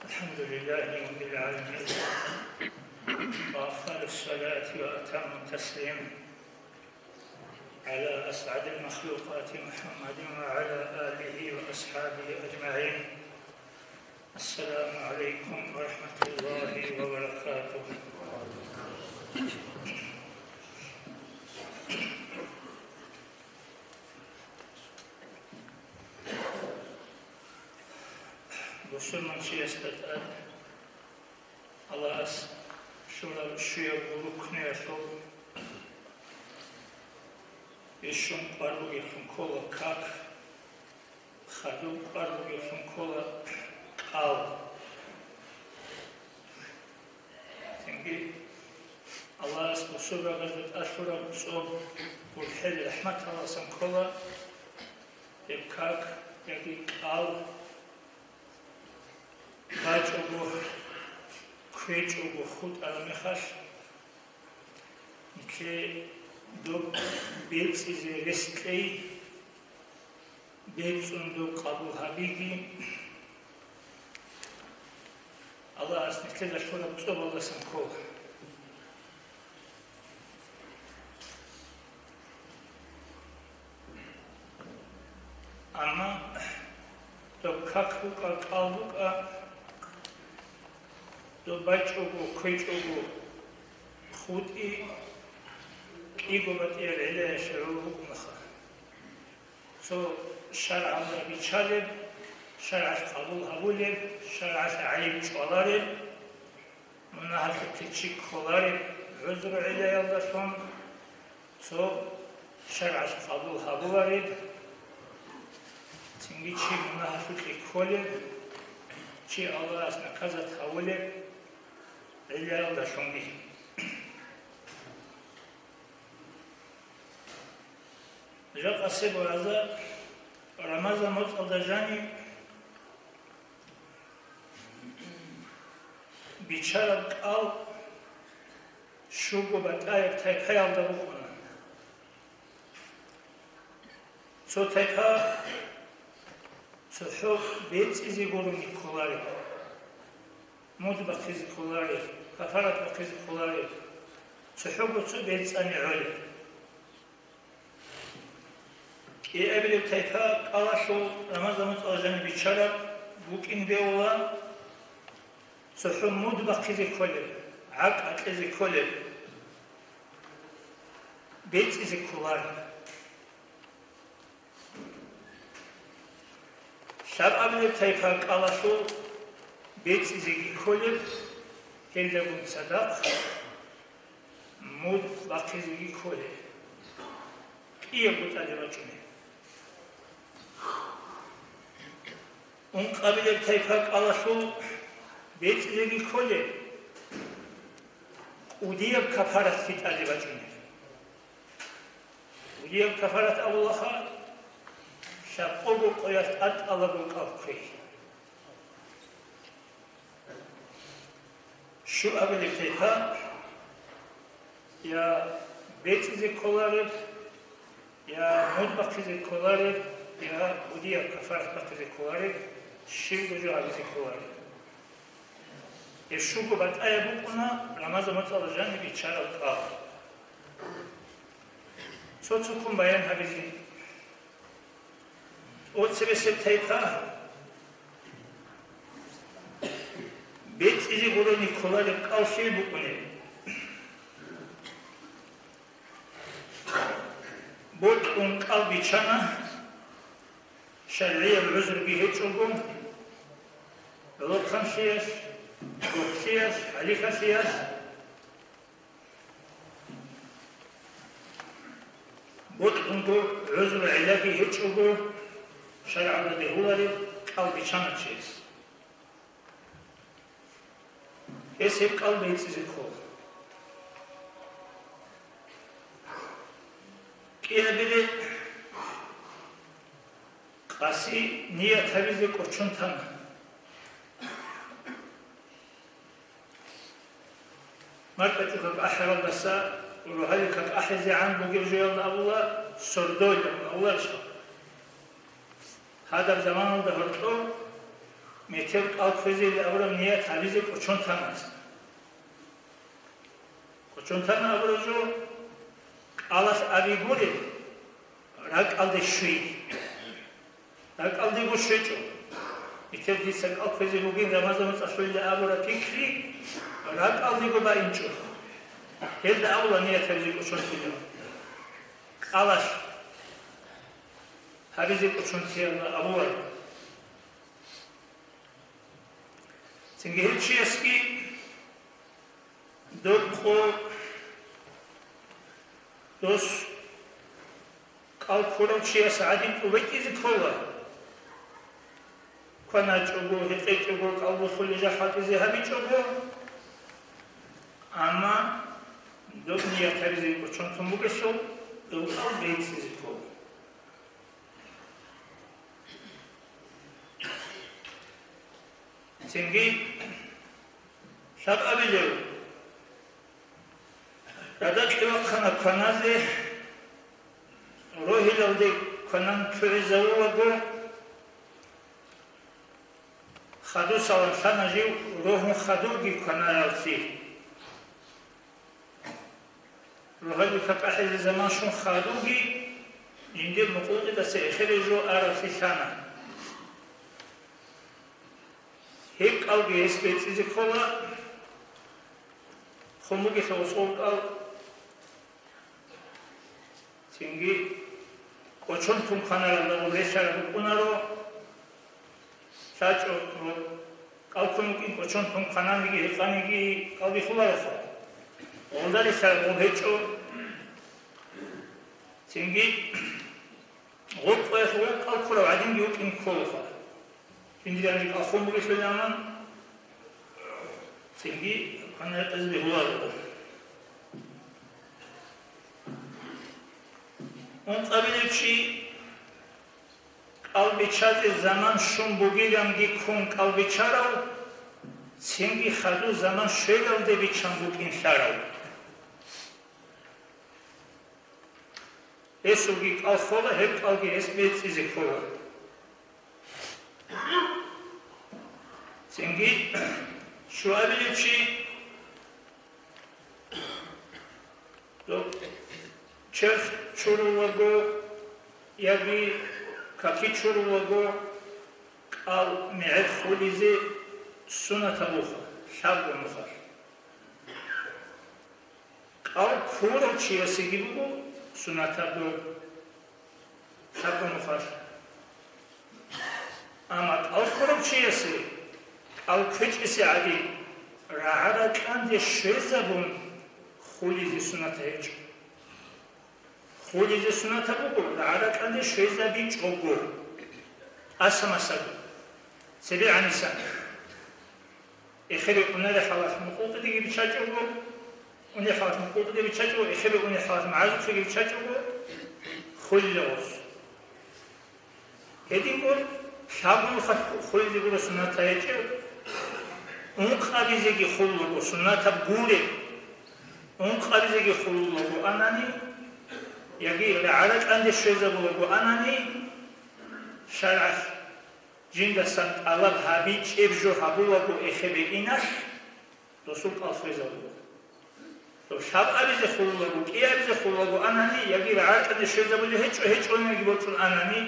الحمد لله رب العالمين، وأفضل الصلاة وأتم التسليم على أسعد المخلوقات محمد وعلى آله وأصحابه أجمعين. السلام عليكم ورحمة الله وبركاته. Müslüman şiyestet Allah'ız şuya buluk ne yaşol işun parlu yakın kola kak hadu parlu yakın kola al çünkü Allah'ız bu sura gazet aşura sob burhel rahmet Allah'ın kola hep kak yaki al Baç ogu, kveç ogu xut alamexaş, ki do belts izi restley, belts undu kabul habigi, Allah asnikle de şura butsob Allah'sın kol. Ama do kakbuka, kalbuka, do baç ogu, kveç ogu, xut İgobat ile şeruluk mıha. So şer'anda biçalib, şer'aş kabul habulib, şer'aş ayib çoğalarib, münahaket teçik kolarib, üzrü ile yaldaşım. So şer'aş kabul habularib, çünkü çi münahaket kolib, çi Allah asna kazat havulib, ile yaldaşım bih. Жакасе бораза Рамазан моцалдажани бичара кал шугу батаев тайкай алда бухуна. Цо тайка цо бец изи горуни колари. Муд бакизи колари, кафарат бакизи колари. Цо хогу цо бец ани оли. Eğer tayfa kalaşo Ramazan'ın azanı biçara bukinde olan suhumud bakizi kolib, ak atlizi kolib, bet izi kular. Şab tayfa kalaşo bet izi kolib, hellegun sadak, mud bakizi kolib. İyi bu talibatını. Un kabile tayfak alaşu betleri kole udiyab kafarat fit alibacine udiyab kafarat Allah'a şakobu koyat at alabu kavkey şu abile tayfa ya betleri kolarib ya mudbakizi kolarib ya udiyab kafarat bakizi kolarib Şimdi cevabı koyar. Şu bu bataya bu buna Ramazan alacağını bir çare kal. Soçukun bayan habizi. O sebep tayfa. Bet izi goloni kolay kal şey bu konu. Bot un kalbi çana. Şerriye özür bir hiç olgun. Yoluk kamşiyas, koksiyas, halikasiyas. Bot undu özür ilaki hiç olgun. Şer'ada dehuları kalbi çanaçıyız. Hesip kalbi hiçsizi kol. Kıya biri Kasi niyet habizi koçun tanı. Marka çukak ahir Allah'sa ruhali kak ahizi an bu gireceğin Allah sordoyla Allah aşkına. Hada zaman oldu hırto, მითელ ყალქვეზე აბრამნია თავიზე კოჩონთან است კოჩონთან აბროჟო ყალას ავიგური რა ყალდე შვილი რა ყალდე გუშეჭო მითელ ისა ყალქვეზე მოგინ რამაზან წაშვილი აბრა ფიქრი რა ყალდე გობა ინჭო ელდა აულანია თავიზე კოჩონთია ყალას თავიზე კოჩონთია აბრა Цingерчески докхо дос კალქუროჩია საადი პუბეკიზი ქოლა ქანაჭოგო ჰეწეჭოგო კალბოსული ჟახატიზე ჰაბიჭოგო ამა დოკნია თერზე კოჩონთუმუგესო დოკალ ბეიციზი ქოლა Цинги შაბაბილე გადაჭრა ხანა ქანაზე როჰილავდე ქანან ჩვეზაულაგო ხადო სალანსანაჟი როჰუნ ხადოგი ქანარალსი როჰილი ქაპაჰი ზამან შուն ხადოგი ინდე მოყოლი და სეხერეჟო არასი სანა ჰეკ ალგე ესპეციზე ხოლა ხომუგი ხოსოლკალ ცინგი კოჩონ თუმხანალა მოლეშარა უკუნარო საჭო კალკუნუკი კოჩონ თუმხანანიგი ეყანიგი კალბი ხულარო ხო ონდარი სარ მოგეჭო ცინგი გოპეს კალკულა ადინგი უკინ ხოლო ინდიანი კალხომული ხელამან ცინგი ხანაეტეს ბიჰულარო он ყაბილებში ყალბიჩაზე ზამან შუმბუგირანგი ქუნ ყალბიჩარავ ცინგი ხადუ ზამან შეგავდები ჩამბუკინ შარავ ეს უგი ყალხოლა ჰებ ყალგი ეს მეციზე ხოლა ცინგი შუაბილებში ჩერხ ჩურულაგო იაგი კაკი ჩურულაგო ყალ მეერ ხულიზე სუნათაბუხა შაბგომუხა ყალ ქუროჩი ესიგიბუ სუნათაბუ შაბგომუხა ამა ყალ ქუროჩი ესი ყალ ქეჭისი ადი რა არა კანდე შეზაბუნ ხულიზე სუნათაეჭ ხულიზე სუნათაბუგო და არაკანდი შეიზაბი ჭოგო ასამასაგო ცები ანისა ეხები უნერე ხალას მუყუტი გიბჩაჭოგო უნე ხალას მუყუტი გიბჩაჭოგო ეხები უნე ხალას მაზუხი გიბჩაჭოგო ხულილოს ედინგო შაბუნ ხალ ხულიზე გურო სუნათაეჭ უნყაბიზეგი ხულლოგო სუნათაბგურე უნყაბიზეგი ხულლოგო ანანი იაგი არაკანდი შეზაბულოგო ანანი შარახ ჯინდასან ალაბ ჰაბი ჭებჟო ჰაბულოგო ეხები ინაშ დოსულ ყალხეზაბულო то შაბალიზე ხულოგო კიალიზე ხულოგო ანანი იაგი არაკანდი შეზაბული ჰეჭონიგი ბოჭულ ანანი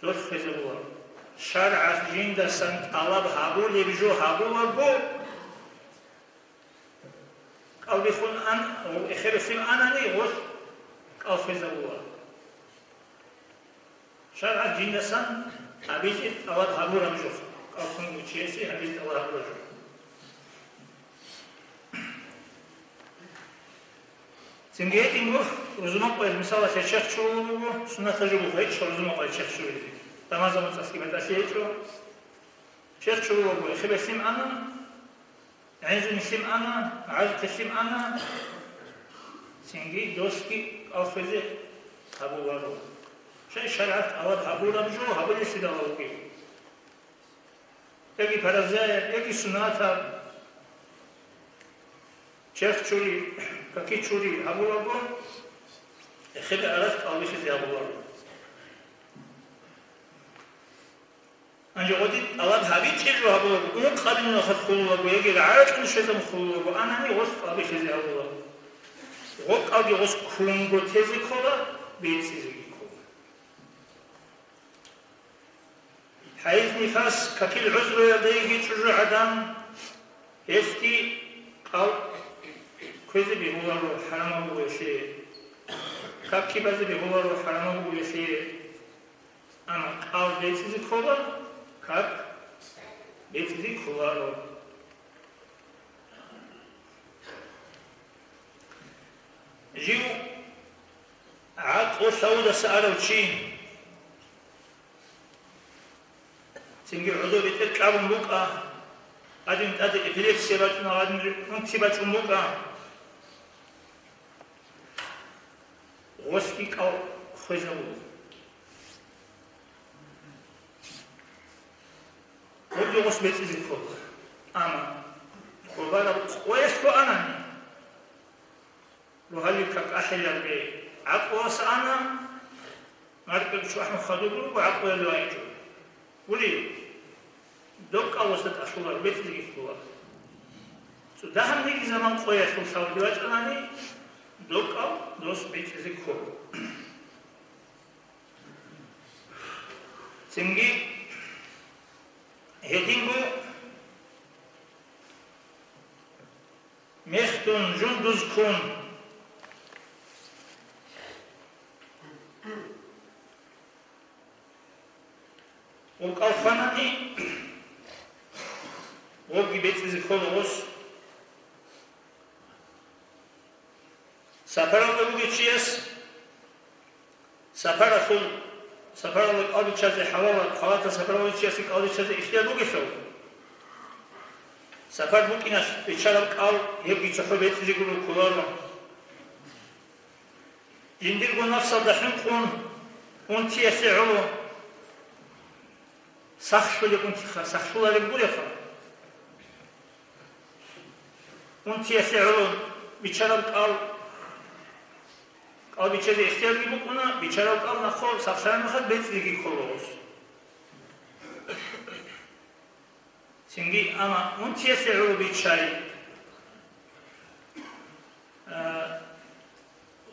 დოს ხეზაბულო შარახ ჯინდასან ალაბ ჰაბულებჟო ჰაბულოგო ყალბი ხუნ ან ეხები ხილ ანანი ღოს ყალხეზაბულა შარა ჯინდასან აბიჭი ალაბ ჰაბურამჟო ყალხუნი ჩიესი აბიჭი ალაბ ჰაბურამჟო ცინგეიტი მო უზმოყეს მისალა შეჩხჩულუგო სუნათაჟულუ ხეჭ უზმოყეს შეჩხჩული დამაზამო წასკი მეტაშიეჭო შეჩხჩულუგო ეხებესიმ ანა აიზუნისიმ ანა აიზთესიმ ანა ცინგი დოსკი ყალხეზე ჰაბულარო შეშარათ ალაბ ჰაბურამჟო ჰაბულისი დავაუგი ეგი ფარაზე ეგი სუნათა ჩერჩული კაკიჩული ჰაბულაგო ეხება არას ყალბიში ჰაბულარო انجا ودي طلب هابي تشلو هابو اون قادم ناخذ خلو يجي عارف ان شيء خلو انا ني وصف ابي شيء هابو وق ابي وص كونغو تيزي كولا بيتسيزي كولا حيث نفاس ككل عذر يديه تشجع عدم يفتي قال كذا بيقولوا حرام ابو شيء كاكي بزي بيقولوا حرام ابو شيء انا قال بيتسيزي كولا как бетизи куларо жив عقل سودا سأروتشي تنجي عضو بتركب مبقى أدين تأدي إبليس سباتنا أدين نتبات مبقى غسكي أو خزنو ودي غس بيتزي كول أما قربانا ويسكو أناني لو هلي كاك أحيل البي عقو سأنا ماركل شو أحمد خدوبرو وعقو يلو أيجو ولي دوك أوسط أشوار بيتزي كول سو دهم نيجي زمان خويا شو ساودي واج أناني دوك أو دوس بيتزي كول سنجي هدينغو مختون جندوز كون وقالفاناني وقي بيتزي كولوس سفران بوغي تشيس سفران سفران قالوا تشازي حوالا سفران تشازي قالوا تشازي اختيار بوغيشو سفر ممكن بيشارب قال يبقى تحو بيتزي قولوا كولارو يندرقوا نفس الدحين قون وانتي يسعوا سخشوا لكم سخشوا لكم بوليخا وانتي يسعوا بيشارب قال بيشارب اختيار بوغونا بيشارب قال نخور سخشان مخد بيتزي كولوس سنجي أما أنت يسعوا بيتشاي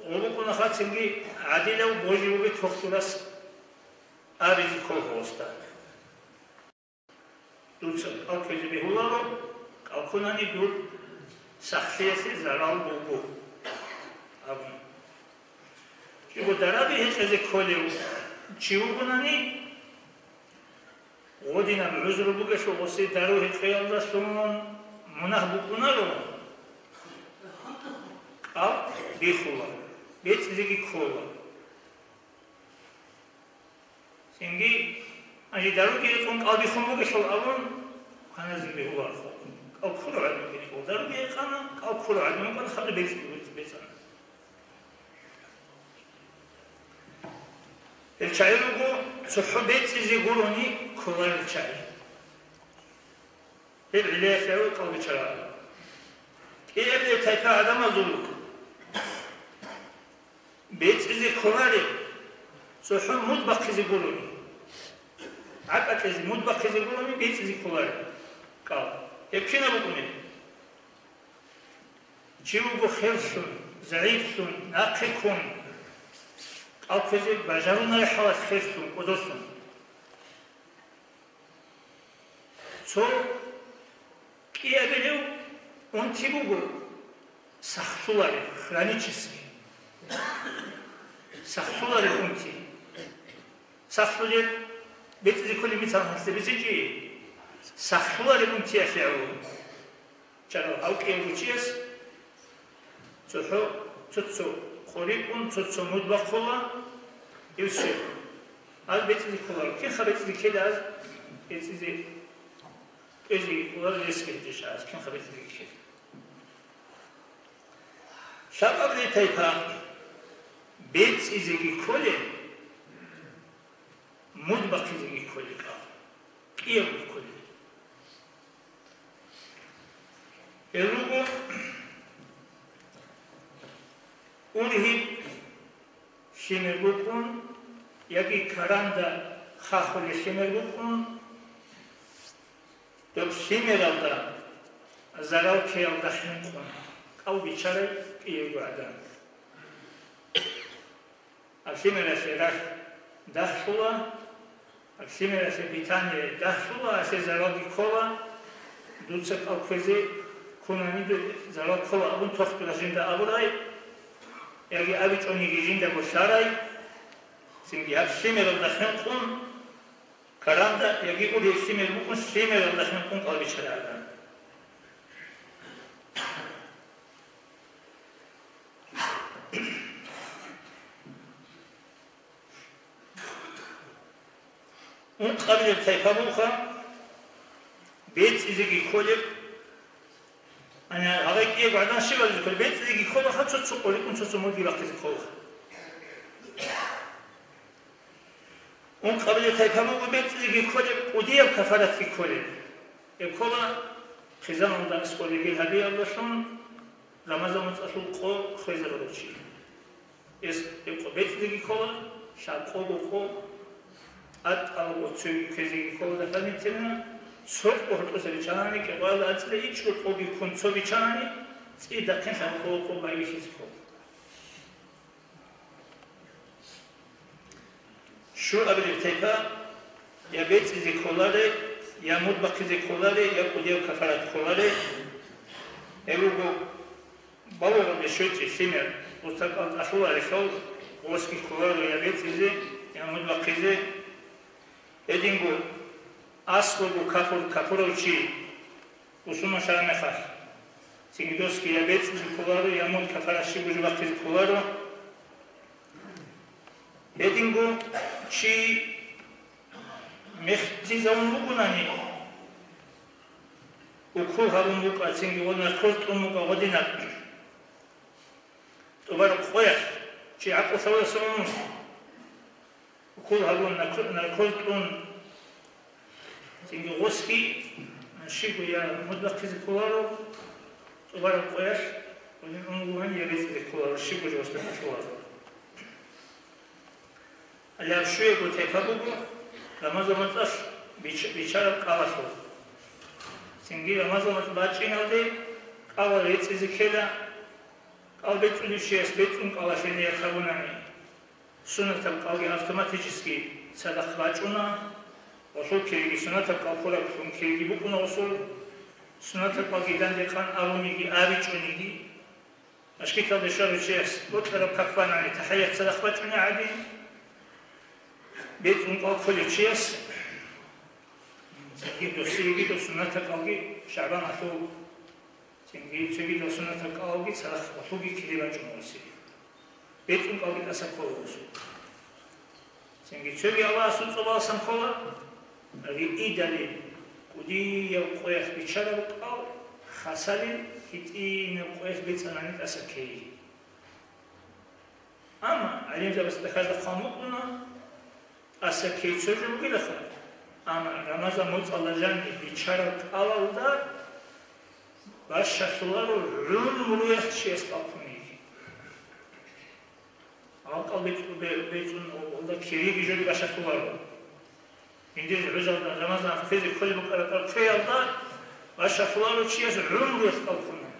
ولكن أخذ سنجي عديلة وبوجي وبيت وقتلس أريد كل هوستا دوتسل أو كذي بهولارو أو كناني دول سخشيسي زرال بوبو أبن يقول درابي هيك كذي كوليو تشيو كناني غودينا بعذر بوغش وغسي داروه خيال دا سمون منه بوكونارو أو بيخولا بيت زيكي كولا سنجي أجي دارو كي يقول أو بيخون بوغش والأبون كان زي بيهولا أو كولو عدم بيخول دارو كي يقول أو كولو عدم يقول خلي بيتنا الشايلوغو صحو بيت زي قولوني كولار الشاي العليا شايلو قلبي شرائع إيه أبدا تايكا عدم أزولو بيت زي كولاري صحو مطبخ زي قولوني عقا زي مطبخ زي قولوني بيت زي كولاري قال يبكينا بقوني جيوغو خيرسون زعيفسون ناقيكون أو كذي بجارونا يحوات خيرسون ودوسون سو كي أبليو أنتي بوغو سخصولاري خرانيتشيسي سخصولاري أنتي سخصولاري بيتزي كل مثال هسته بيزيجي سخصولاري أنتي أشعو چرا أو كي أبوچيس تحو تتسو خوريكون تتسو مطبخ خولا يوسي از بيتزي كولار كي خبيتزي كده از بيتزي ازي كولار ريسك هديش از كي خبيتزي كده شاب أبدي تايبا بيتزي كولي مطبخ زي كولي كي أبو كولي يلوغو اونهی شمر بکن یکی کرنده خاخولی شمر بکن სიმერალდა ზარავქეალდა ხენყონ ყავბიჩარე კიევგადა სიმერასე რა დახულა სიმერასე ბიტანე დახულა ასე ზარავიქოლა დუცა ყავქეზე ქონანი ზარავქოლა აბუნ თოხტურაშინდა აბურაი ეგი ავიჭონი გიჟინდა გოშარაი სინგი აბ სიმერალდა ხენყონ каранда ეგი ყური სიმერალდა ხენყონ ყავბიჩარადა und qabile tayfamuxa betzizigi koleb ana aveki gvadan shivali kol betzizigi kola khatsotsu qoli kunsotsu modi vaqtiz kola und qabile tayfamuxa betzizigi koleb udiyev kafaratki koleb e kola khizanondan skolegi hadi allashon ramazan tsasul qo khizarotchi es e betzizigi kola shaqogo qo ატყალო ცუქეზი ხოლმე დამიცენა სულ პორტოსები ჩანანი კი ყველა აწლე იჩო ყობი კონცოვი ჩანანი წიდა ხენსა ყო ბაილის ხო შუ აბილი თეფა я ბეციზი ხოლარე я მოდბაქიზი ხოლარე я ყუდიო კაფარატ ხოლარე ელუგო ბალორობი შეჭი სიმერ უსტაკალ ასულარი ხო ოსკი ხოლარე я ბეციზი я მოდბაქიზი ედინგო ასლოგო კაფოროვჩი უსუმა შარამეხა სიგდოსკი აბეცი ქულარო ямон კაფარაში ბუჟბახტი ქულარო ედინგო ჩი მეხტი ზაუნუგუნანი უკულ ჰალუნგუკა ცინგი ვონა ქორტუნუკა ვოდინა ტოვარ ყოя ჩი აკოსავასონ ukul halun na koltun singi goski shibu ya mudbaqtiz kularo tobara qoyash onin unguhan yebetiz kularo shibu josta kularo ala shuego tefabugo ramazan tsash bichara qalasho singi ramazan bachinalde qala etsizi khela qalbetsuli shies betsun qalasheni yatabunani Sunata qalgi avtomatически sadaqvačuna osul kirgi sunata qalqura kun kirgi bukuna osul sunata qalgidan deqan avunigi avichunigi ashkita desharuches botara kakvanani tahiyat sadaqvačuna adi betun qalqoliches sigi do sunata qalgi shaban atu sigi do sunata qalgi sadaqvatugi kirivačunosi betun qalgi tasakolosu Sengi çöbi Allah suçoval samkola ri idali kudi yav qoyah bichara qal khasali kitin qoyah bitsanani tasakei ama alim zabas takhaz qamutuna asakei çöbi gilakha ama ramazan mutsallajani bichara qalalda başşaşlar rum muruyah şes qalquni Alqal betun onda kiri gücü başakı var. İndi rızalda Ramazan fezi kulübü karatar kıyalda başakılar uçuyası rümrü kalkınlar.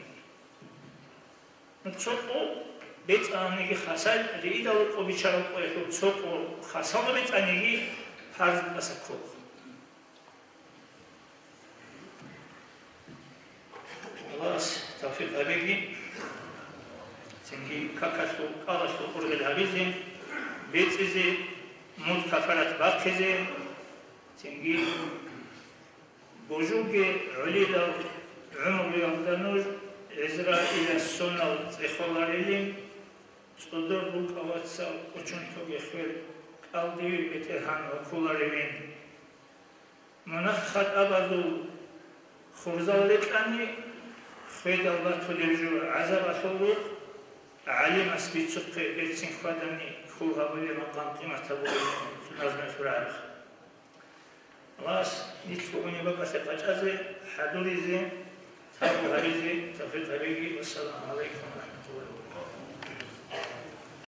Çok o bet anegi hasal ridalı o biçaral koydu. Çok o hasalı bet anegi farz basakı. Allah tevfik abegi. Sengi kakasu, qalasu urgel habizi, betsizi, mud kafarat bakhizi, sengi bojuge, ulida, umri amdanuj, Izraila sonal tsikholarelim, tsudur bukavatsa uçuntoge khir, qaldivi betehan okularevin. Munakhat abazu khurzavletani, khidallatu lirju azabatullur, علم أسبيتشق بيتسين خدني خوها بلي مقام قيمة بولي نظم فرعرخ الله نتفقني بقى سقاجازي حدوري زي تابو هريزي تفيد هريجي والسلام عليكم ورحمة الله